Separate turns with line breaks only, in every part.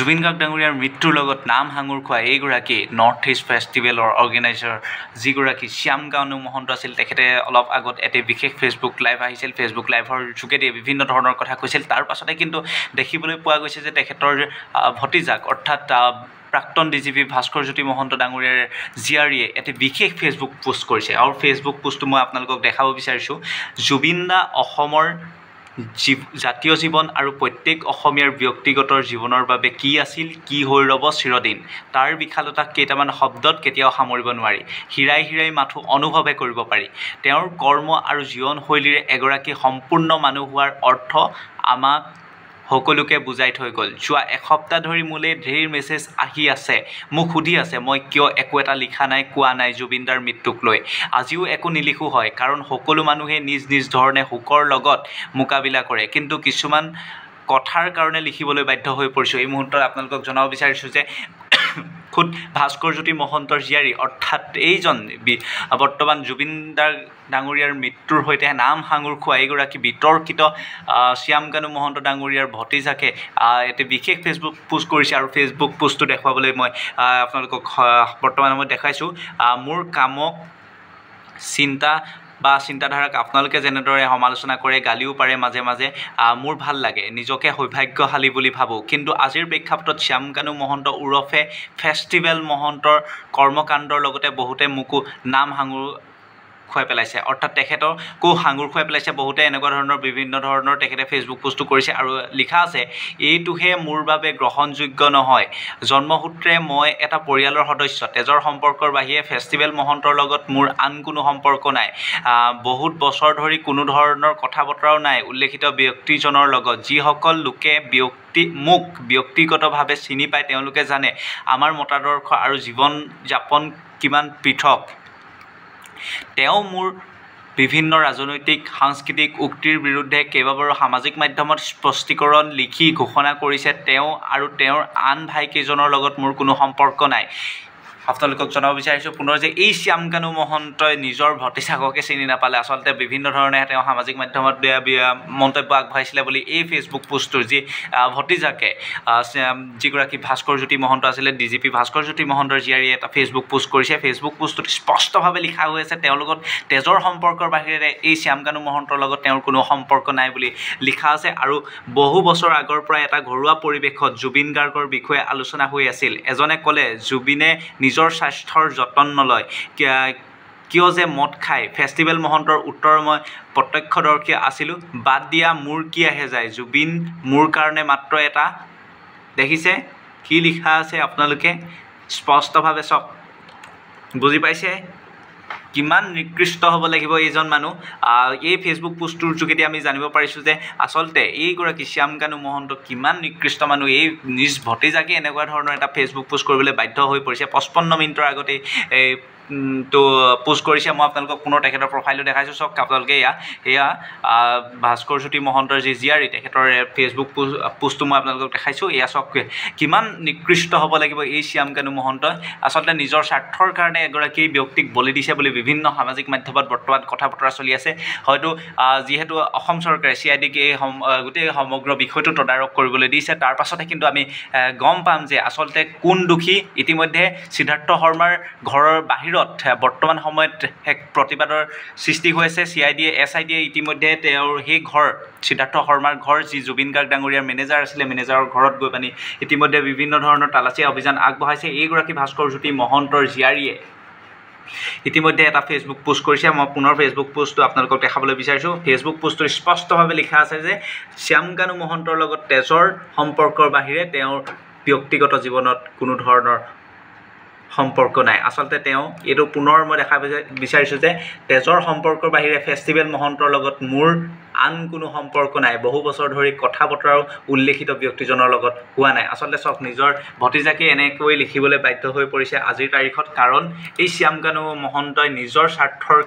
জুবিন গাৰ্গ ডাঙৰীয়াৰ মৃত্যুৰ লগত নাম সাঙুৰ খোৱা এইগৰাকী নৰ্থ ইষ্ট ফেষ্টিভেলৰ অৰ্গেনাইজাৰ যিগৰাকী শ্যাম কানু মহন্ত আছিল, তেখেতে অলপ আগত এটি বিশেষ ফেচবুক লাইভ আহিছিল। ফেচবুক লাইভৰ যোগেদি বিভিন্ন ধৰণৰ কথা কৈছিল। তাৰ পাছতে কিন্তু দেখিবলৈ পোৱা গৈছে যে তেখেতৰ ভতিজাক অৰ্থাৎ প্ৰাক্তন ডিজিপি ভাস্কৰ জ্যোতি মহন্ত ডাঙৰীয়াৰ জীয়াৰীয়ে এটি বিশেষ ফেচবুক পোষ্ট কৰিছে। আৰু ফেচবুক পোষ্টটো মই আপোনালোকক দেখাব বিচাৰিছোঁ। জুবিন দা অসমৰ জাতীয় জীৱন আৰু প্ৰত্যেক অসমীয়াৰ ব্যক্তিগত জীৱনৰ বাবে কি আছিল, কি হৈ ৰ'ব চিৰদিন, তাৰ বিশালতাক কেইটামান শব্দত কেতিয়াও সামৰিব নোৱাৰি। হিৰাই হিৰাই মাথো অনুভৱে কৰিব পাৰি। তেওঁৰ কৰ্ম আৰু জীৱনশৈলীৰে এগৰাকী সম্পূৰ্ণ মানুহ হোৱাৰ অৰ্থ আমাক সকলোকে বুজাই থৈ গ'ল। যোৱা এসপ্তাহ ধৰি মোলৈ ঢেৰ মেছেজ আহি আছে, মোক সুধি আছে মই কিয় একো এটা লিখা নাই, কোৱা নাই জুবিন দাৰ মৃত্যুক লৈ। আজিও একো নিলিখোঁ হয়, কাৰণ সকলো মানুহে নিজ নিজ ধৰণে শোকৰ লগত মোকাবিলা কৰে, কিন্তু কিছুমান কথাৰ কাৰণে লিখিবলৈ বাধ্য হৈ পৰিছোঁ। এই মুহূৰ্তত আপোনালোকক জনাব বিচাৰিছোঁ যে খুদ ভাস্কৰ জ্যোতি মহন্তৰ জীয়াৰী অৰ্থাৎ এইজন বৰ্তমান জুবিন দাৰ ডাঙৰীয়াৰ মৃত্যুৰ সৈতে নাম সাঙুৰ খোৱা এইগৰাকী বিতৰ্কিত শ্যাম কানু মহন্ত ডাঙৰীয়াৰ ভতিজাকে এটি বিশেষ ফেচবুক পোষ্ট কৰিছে। আৰু ফেচবুক পোষ্টটো দেখুৱাবলৈ মই আপোনালোকক বৰ্তমান সময়ত দেখাইছোঁ। মোৰ কামক চিন্তাধাৰাক আপোনালোকে যেনেদৰে সমালোচনা কৰে, গালিও পাৰে মাজে মাজে, মোৰ ভাল লাগে, নিজকে সৌভাগ্যশালী বুলি ভাবোঁ। কিন্তু আজিৰ প্ৰেক্ষাপটত শ্যাম কানু মহন্ত ওৰফে ফেষ্টিভেল মহন্তৰ কৰ্মকাণ্ডৰ লগতে বহুতে মোকো নাম সাঙুৰ খুৱাই পেলাইছে, অৰ্থাৎ তেখেতকো সাঙুৰ খুৱাই পেলাইছে বহুতে। এনেকুৱা ধৰণৰ বিভিন্ন ধৰণৰ তেখেতে ফেচবুক পোষ্টটো কৰিছে আৰু লিখা আছে, এইটোহে মোৰ বাবে গ্ৰহণযোগ্য নহয়। জন্মসূত্ৰে মই এটা পৰিয়ালৰ সদস্য, তেজৰ সম্পৰ্কৰ বাহিৰে ফেষ্টিভেল মহন্তৰ লগত মোৰ আন কোনো সম্পৰ্ক নাই। বহুত বছৰ ধৰি কোনো ধৰণৰ কথা বতৰাও নাই উল্লেখিত ব্যক্তিজনৰ লগত। যিসকল লোকে মোক ব্যক্তিগতভাৱে চিনি পায় তেওঁলোকে জানে আমাৰ মতাদৰ্শ আৰু জীৱন যাপন কিমান পৃথক। তেওঁ মোৰ বিভিন্ন ৰাজনৈতিক সাংস্কৃতিক উক্তিৰ বিৰুদ্ধে কেইবাবাৰো সামাজিক মাধ্যমত স্পষ্টীকৰণ লিখি ঘোষণা কৰিছে। তেওঁ আৰু তেওঁৰ আন ভাইকেইজনৰ লগত মোৰ কোনো সম্পৰ্ক নাই। আপোনালোকক জনাব বিচাৰিছোঁ পুনৰ যে এই শ্যাম কানু মহন্তই নিজৰ ভতিজাককে চিনি নাপালে। আচলতে বিভিন্ন ধৰণে তেওঁ সামাজিক মাধ্যমত মন্তব্য আগবঢ়াইছিলে বুলি এই ফেচবুক পোষ্টটোৰ যি ভতিজাকে যিগৰাকী ভাস্কৰ জ্যোতি মহন্ত আছিলে, ডিজিপি ভাস্কৰ জ্যোতি মহন্তৰ জীয়াৰীয়ে এটা ফেচবুক পোষ্ট কৰিছে। ফেচবুক পোষ্টটোত স্পষ্টভাৱে লিখা হৈ আছে তেওঁৰ লগত তেজৰ সম্পৰ্কৰ বাহিৰে এই শ্যাম কানু মহন্তৰ লগত তেওঁৰ কোনো সম্পৰ্ক নাই বুলি লিখা আছে। আৰু বহু বছৰ আগৰ পৰা এটা ঘৰুৱা পৰিৱেশত জুবিন গাৰ্গৰ বিষয়ে আলোচনা হৈ আছিল। এজনে ক'লে জুবিনে নিজৰ স্বাস্থ্যৰ যতন নলয়, কিয় যে মদ খায়। ফেষ্টিভেল মহন্তৰ উত্তৰ মই প্ৰত্যক্ষদৰ্শী আছিলোঁ, বাদ দিয়া মোৰ কি আহে যায়, জুবিন মোৰ কাৰণে মাত্ৰ এটা। দেখিছে কি লিখা আছে আপোনালোকে স্পষ্টভাৱে চাওক, বুজি পাইছে কিমান নিকৃষ্ট হ'ব লাগিব এইজন মানুহ। এই ফেচবুক পোষ্টটোৰ যোগেদি আমি জানিব পাৰিছোঁ যে আচলতে এইগৰাকী শ্যাম কানু মহন্ত কিমান নিকৃষ্ট মানুহ। এই নিজ ভতিজাকে এনেকুৱা ধৰণৰ এটা ফেচবুক পোষ্ট কৰিবলৈ বাধ্য হৈ পৰিছে। 55 মিনিটৰ আগতে তো পোষ্ট কৰিছে। মই আপোনালোকক পুনৰ তেখেতৰ প্ৰফাইলটো দেখাইছোঁ। চাওক আপোনালোকে এয়া ভাস্কৰ জ্যোতি মহন্তৰ যি জীয়াৰী তেখেতৰ ফেচবুক পোষ্টটো মই আপোনালোকক দেখাইছোঁ। এয়া চাওক কিমান নিকৃষ্ট হ'ব লাগিব এই শ্যাম কানু মহন্তই। আচলতে নিজৰ স্বাৰ্থৰ কাৰণে এগৰাকী ব্যক্তিক বলি দিছে বুলি বিভিন্ন সামাজিক মাধ্যমত বৰ্তমান কথা বতৰা চলি আছে। হয়তো যিহেতু অসম চৰকাৰে CIDক এই গোটেই সমগ্ৰ বিষয়টো তদাৰক কৰিবলৈ দিছে, তাৰ পাছতে কিন্তু আমি গম পাম যে আচলতে কোন দোষী। ইতিমধ্যে সিদ্ধাৰ্থ শৰ্মাৰ ঘৰৰ বাহিৰত বৰ্তমান সময়ত এক প্ৰতিবাদৰ সৃষ্টি হৈছে। SIDয়ে ইতিমধ্যে তেওঁৰ সেই ঘৰ সিদ্ধাৰ্থ শৰ্মাৰ ঘৰ যি জুবিন গাৰ্গ ডাঙৰীয়াৰ মেনেজাৰ আছিলে, মেনেজাৰৰ ঘৰত গৈ পানি ইতিমধ্যে বিভিন্ন ধৰণৰ তালাচী অভিযান আগবঢ়াইছে। এইগৰাকী ভাস্কৰ জ্যোতি মহন্তৰ জীয়াৰীয়ে ইতিমধ্যে এটা ফেচবুক পোষ্ট কৰিছে। মই পুনৰ ফেচবুক পোষ্টটো আপোনালোকক দেখাবলৈ বিচাৰিছোঁ। ফেচবুক পোষ্টটোত স্পষ্টভাৱে লিখা আছে যে শ্যাম কানু মহন্তৰ লগত তেজৰ সম্পৰ্কৰ বাহিৰে তেওঁৰ ব্যক্তিগত জীৱনত কোনো ধৰণৰ সম্পৰ্ক নাই। আচলতে তেওঁ এইটো পুনৰ মই দেখাব বিচাৰিছোঁ যে তেজৰ সম্পৰ্কৰ বাহিৰে ফেষ্টিভেল মহন্তৰ লগত মোৰ আন কোনো সম্পৰ্ক নাই। বহু বছৰ ধৰি কথা বতৰাও উল্লেখিত ব্যক্তিজনৰ লগত হোৱা নাই। আচলতে চাওক নিজৰ ভতিজাকে এনেকৈ লিখিবলৈ বাধ্য হৈ পৰিছে আজিৰ তাৰিখত, কাৰণ এই শ্যাম কানু মহন্তই নিজৰ স্বাৰ্থৰ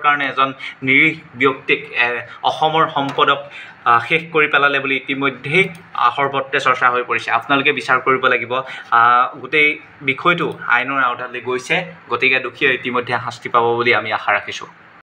কাৰণে এজন নিৰীহ ব্যক্তিক অসমৰ সম্পদক শেষ কৰি পেলালে বুলি ইতিমধ্যেই সৰ্বত্ৰে চৰ্চা হৈ পৰিছে। আপোনালোকে বিচাৰ কৰিব লাগিব। গোটেই বিষয়টো আইনৰ আওতালৈ গৈছে, গতিকে দোষীয়ে ইতিমধ্যে শাস্তি পাব বুলি আমি আশা ৰাখিছোঁ।